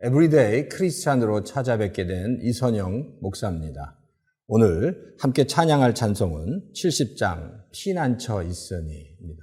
에브리데이 크리스찬으로 찾아뵙게 된 이선영 목사입니다. 오늘 함께 찬양할 찬송은 70장 피난처 있으니입니다.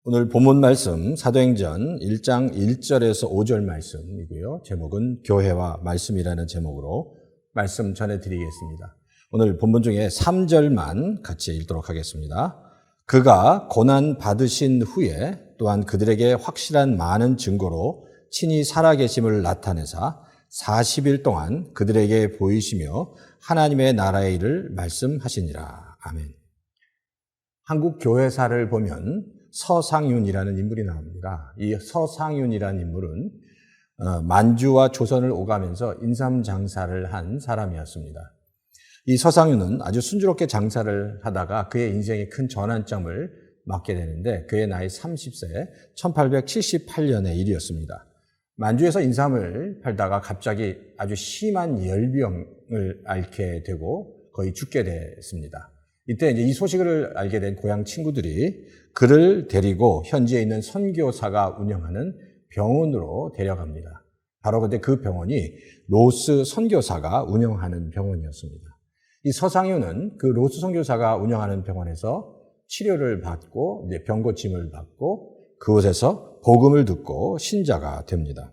오늘 본문 말씀 사도행전 1장 1절에서 5절 말씀이고요. 제목은 교회와 말씀이라는 제목으로 말씀 전해드리겠습니다. 오늘 본문 중에 3절만 같이 읽도록 하겠습니다. 그가 고난 받으신 후에 또한 그들에게 확실한 많은 증거로 친히 살아계심을 나타내사 40일 동안 그들에게 보이시며 하나님의 나라의 일을 말씀하시니라. 아멘. 한국 교회사를 보면 서상윤이라는 인물이 나옵니다. 이 서상윤이라는 인물은 만주와 조선을 오가면서 인삼 장사를 한 사람이었습니다. 이 서상윤은 아주 순조롭게 장사를 하다가 그의 인생의 큰 전환점을 맞게 되는데 그의 나이 30세 1878년의 일이었습니다. 만주에서 인삼을 팔다가 갑자기 아주 심한 열병을 앓게 되고 거의 죽게 됐습니다. 이때 이제 이 소식을 알게 된 고향 친구들이 그를 데리고 현지에 있는 선교사가 운영하는 병원으로 데려갑니다. 바로 그때 그 병원이 로스 선교사가 운영하는 병원이었습니다. 이 서상윤은 그 로스 선교사가 운영하는 병원에서 치료를 받고 이제 병고침을 받고 그곳에서 복음을 듣고 신자가 됩니다.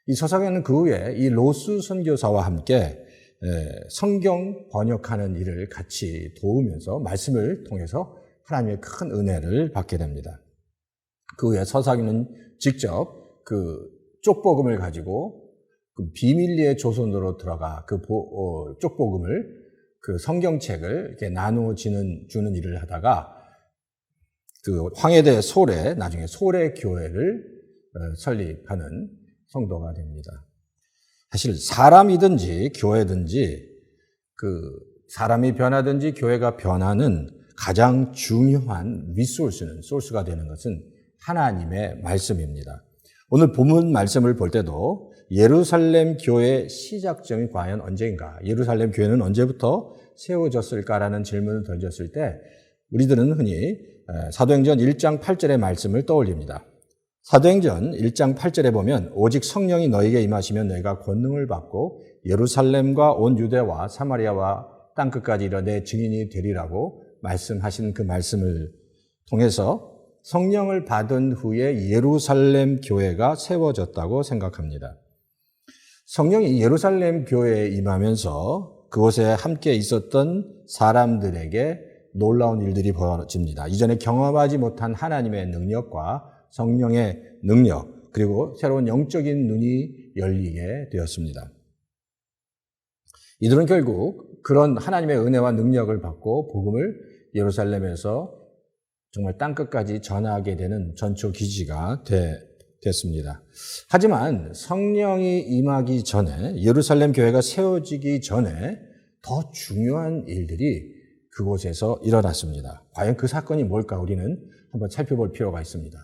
이 서상윤은 그 후에 이 로스 선교사와 함께 성경 번역하는 일을 같이 도우면서 말씀을 통해서 하나님의 큰 은혜를 받게 됩니다. 그 후에 서상윤은 직접 그 쪽복음을 가지고 그 비밀리에 조선으로 들어가 그 쪽복음을 그 성경책을 이렇게 나누어 주는 일을 하다가 그 황해대 소래, 나중에 소래 교회를 설립하는 성도가 됩니다. 사실 사람이든지 교회든지 그 사람이 변하든지 교회가 변하는 가장 중요한 소스가 되는 것은 하나님의 말씀입니다. 오늘 본문 말씀을 볼 때도 예루살렘 교회의 시작점이 과연 언제인가? 예루살렘 교회는 언제부터 세워졌을까라는 질문을 던졌을 때 우리들은 흔히 사도행전 1장 8절의 말씀을 떠올립니다. 사도행전 1장 8절에 보면 오직 성령이 너에게 임하시면 너희가 권능을 받고 예루살렘과 온 유대와 사마리아와 땅끝까지 이르러 내 증인이 되리라고 말씀하신 그 말씀을 통해서 성령을 받은 후에 예루살렘 교회가 세워졌다고 생각합니다. 성령이 예루살렘 교회에 임하면서 그곳에 함께 있었던 사람들에게 놀라운 일들이 벌어집니다. 이전에 경험하지 못한 하나님의 능력과 성령의 능력, 그리고 새로운 영적인 눈이 열리게 되었습니다. 이들은 결국 그런 하나님의 은혜와 능력을 받고 복음을 예루살렘에서 정말 땅끝까지 전하게 되는 전초 기지가 됐습니다. 하지만 성령이 임하기 전에, 예루살렘 교회가 세워지기 전에 더 중요한 일들이 그곳에서 일어났습니다. 과연 그 사건이 뭘까 우리는 한번 살펴볼 필요가 있습니다.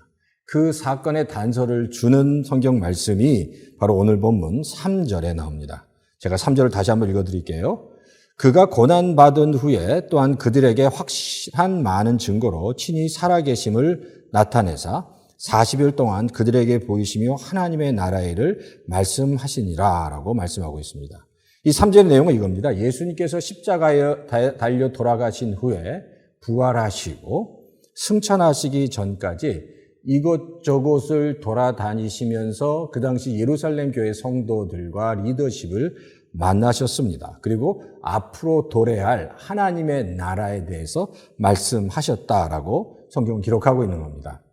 그 사건의 단서를 주는 성경 말씀이 바로 오늘 본문 3절에 나옵니다. 제가 3절을 다시 한번 읽어드릴게요. 그가 고난받은 후에 또한 그들에게 확실한 많은 증거로 친히 살아계심을 나타내사 40일 동안 그들에게 보이시며 하나님의 나라의 일을 말씀하시니라 라고 말씀하고 있습니다. 이 3절의 내용은 이겁니다. 예수님께서 십자가에 달려 돌아가신 후에 부활하시고 승천하시기 전까지 이곳저곳을 돌아다니시면서 그 당시 예루살렘 교회 성도들과 리더십을 만나셨습니다. 그리고 앞으로 도래할 하나님의 나라에 대해서 말씀하셨다라고 성경은 기록하고 있는 겁니다.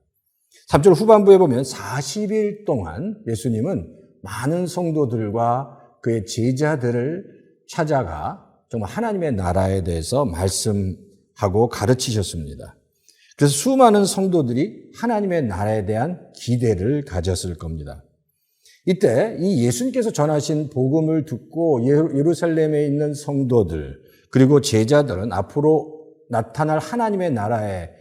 3절 후반부에 보면 40일 동안 예수님은 많은 성도들과 그의 제자들을 찾아가 정말 하나님의 나라에 대해서 말씀하고 가르치셨습니다. 그래서 수많은 성도들이 하나님의 나라에 대한 기대를 가졌을 겁니다. 이때 이 예수님께서 전하신 복음을 듣고 예루살렘에 있는 성도들 그리고 제자들은 앞으로 나타날 하나님의 나라의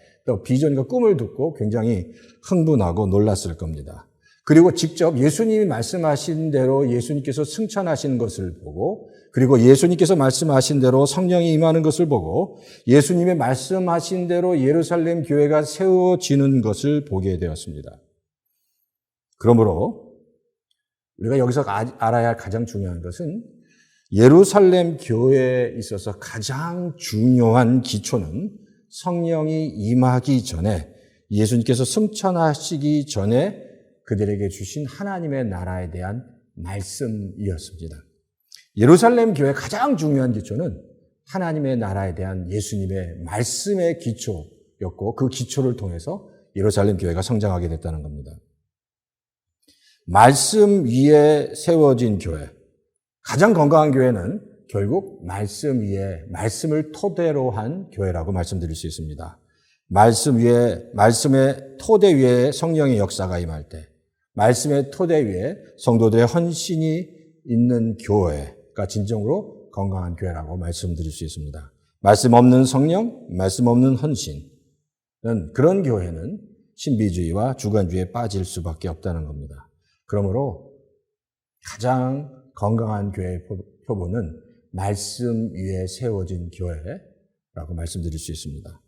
비전과 꿈을 듣고 굉장히 흥분하고 놀랐을 겁니다. 그리고 직접 예수님이 말씀하신 대로 예수님께서 승천하신 것을 보고 그리고 예수님께서 말씀하신 대로 성령이 임하는 것을 보고 예수님의 말씀하신 대로 예루살렘 교회가 세워지는 것을 보게 되었습니다. 그러므로 우리가 여기서 알아야 할 가장 중요한 것은 예루살렘 교회에 있어서 가장 중요한 기초는 성령이 임하기 전에 예수님께서 승천하시기 전에 그들에게 주신 하나님의 나라에 대한 말씀이었습니다. 예루살렘 교회의 가장 중요한 기초는 하나님의 나라에 대한 예수님의 말씀의 기초였고 그 기초를 통해서 예루살렘 교회가 성장하게 됐다는 겁니다. 말씀 위에 세워진 교회, 가장 건강한 교회는 결국 말씀 위에 말씀을 토대로 한 교회라고 말씀드릴 수 있습니다. 말씀의 토대 위에 성령의 역사가 임할 때, 말씀의 토대 위에 성도들의 헌신이 있는 교회가 진정으로 건강한 교회라고 말씀드릴 수 있습니다. 말씀 없는 성령, 말씀 없는 헌신은 그런 교회는 신비주의와 주관주의에 빠질 수밖에 없다는 겁니다. 그러므로 가장 건강한 교회의 표본은 말씀 위에 세워진 교회라고 말씀드릴 수 있습니다.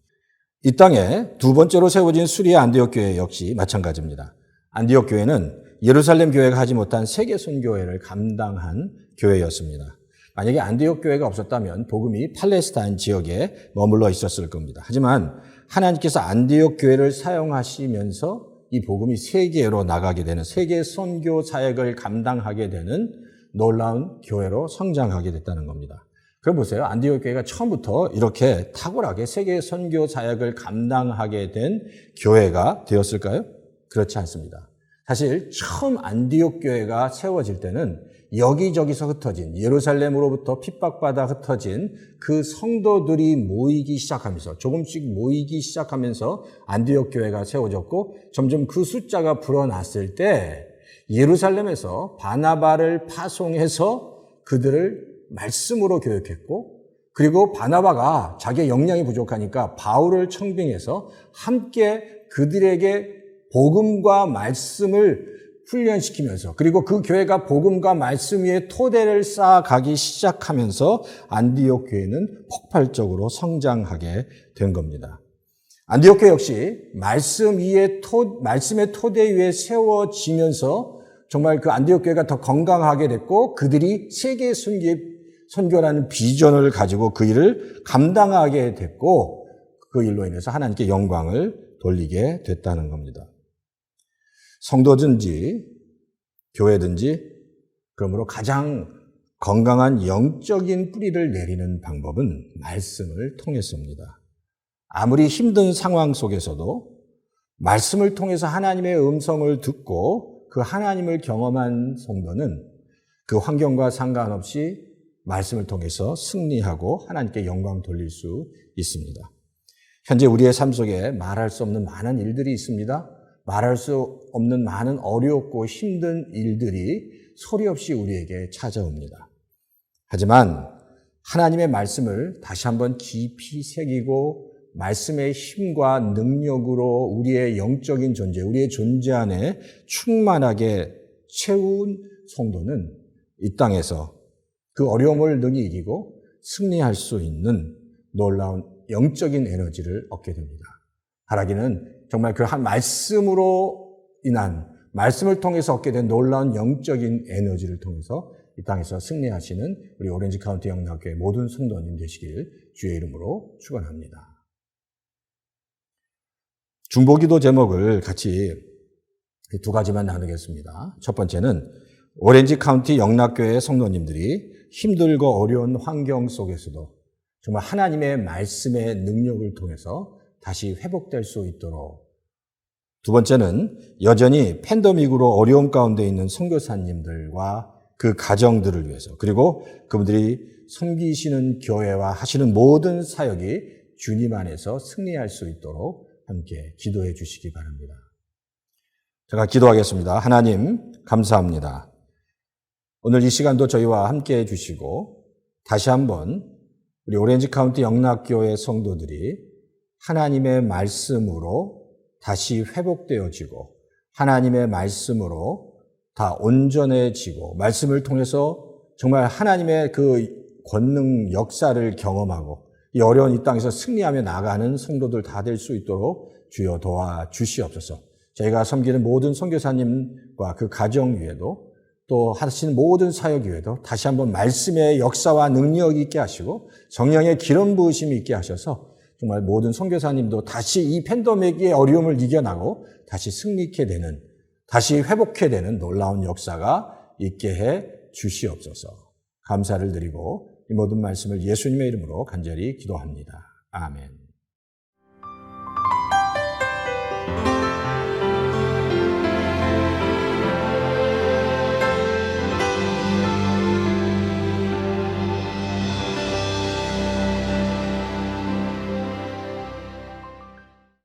이 땅에 두 번째로 세워진 수리아 안디옥 교회 역시 마찬가지입니다. 안디옥 교회는 예루살렘 교회가 하지 못한 세계 선교회를 감당한 교회였습니다. 만약에 안디옥 교회가 없었다면 복음이 팔레스타인 지역에 머물러 있었을 겁니다. 하지만 하나님께서 안디옥 교회를 사용하시면서 이 복음이 세계로 나가게 되는 세계 선교 사역을 감당하게 되는 놀라운 교회로 성장하게 됐다는 겁니다. 그럼 보세요. 안디옥 교회가 처음부터 이렇게 탁월하게 세계 선교 사역을 감당하게 된 교회가 되었을까요? 그렇지 않습니다. 사실 처음 안디옥 교회가 세워질 때는 여기저기서 흩어진 예루살렘으로부터 핍박받아 흩어진 그 성도들이 모이기 시작하면서 조금씩 모이기 시작하면서 안디옥 교회가 세워졌고 점점 그 숫자가 불어났을 때 예루살렘에서 바나바를 파송해서 그들을 말씀으로 교육했고 그리고 바나바가 자기의 역량이 부족하니까 바울을 청빙해서 함께 그들에게 복음과 말씀을 훈련시키면서 그리고 그 교회가 복음과 말씀 위에 토대를 쌓아가기 시작하면서 안디옥 교회는 폭발적으로 성장하게 된 겁니다. 안디옥 교회 역시 말씀의 토대 위에 세워지면서 정말 그 안디옥 교회가 더 건강하게 됐고 그들이 세계 선교라는 비전을 가지고 그 일을 감당하게 됐고 그 일로 인해서 하나님께 영광을 돌리게 됐다는 겁니다. 성도든지 교회든지 그러므로 가장 건강한 영적인 뿌리를 내리는 방법은 말씀을 통해서입니다. 아무리 힘든 상황 속에서도 말씀을 통해서 하나님의 음성을 듣고 그 하나님을 경험한 성도는 그 환경과 상관없이 말씀을 통해서 승리하고 하나님께 영광 돌릴 수 있습니다. 현재 우리의 삶 속에 말할 수 없는 많은 일들이 있습니다. 말할 수 없는 많은 어렵고 힘든 일들이 소리 없이 우리에게 찾아옵니다. 하지만 하나님의 말씀을 다시 한번 깊이 새기고 말씀의 힘과 능력으로 우리의 영적인 존재, 우리의 존재 안에 충만하게 채운 성도는 이 땅에서 그 어려움을 능히 이기고 승리할 수 있는 놀라운 영적인 에너지를 얻게 됩니다. 바라기는 정말 그 한 말씀으로 인한 말씀을 통해서 얻게 된 놀라운 영적인 에너지를 통해서 이 땅에서 승리하시는 우리 오렌지 카운티 영락교회 모든 성도님 되시길 주의 이름으로 축원합니다. 중보기도 제목을 같이 두 가지만 나누겠습니다. 첫 번째는 오렌지 카운티 영락교회 성도님들이 힘들고 어려운 환경 속에서도 정말 하나님의 말씀의 능력을 통해서 다시 회복될 수 있도록, 두 번째는 여전히 팬데믹으로 어려움 가운데 있는 선교사님들과 그 가정들을 위해서, 그리고 그분들이 섬기시는 교회와 하시는 모든 사역이 주님 안에서 승리할 수 있도록 함께 기도해 주시기 바랍니다. 제가 기도하겠습니다. 하나님 감사합니다. 오늘 이 시간도 저희와 함께 해주시고 다시 한번 우리 오렌지 카운티 영락교회 성도들이 하나님의 말씀으로 다시 회복되어지고 하나님의 말씀으로 다 온전해지고 말씀을 통해서 정말 하나님의 그 권능 역사를 경험하고 이 어려운 이 땅에서 승리하며 나가는 성도들 다 될 수 있도록 주여 도와주시옵소서. 저희가 섬기는 모든 선교사님과 그 가정 위에도 또 하시는 모든 사역 위에도 다시 한번 말씀의 역사와 능력이 있게 하시고 성령의 기름 부으심이 있게 하셔서 정말 모든 선교사님도 다시 이 팬데믹의 어려움을 이겨나고 다시 승리케 되는, 다시 회복해 되는 놀라운 역사가 있게 해 주시옵소서. 감사를 드리고 이 모든 말씀을 예수님의 이름으로 간절히 기도합니다. 아멘.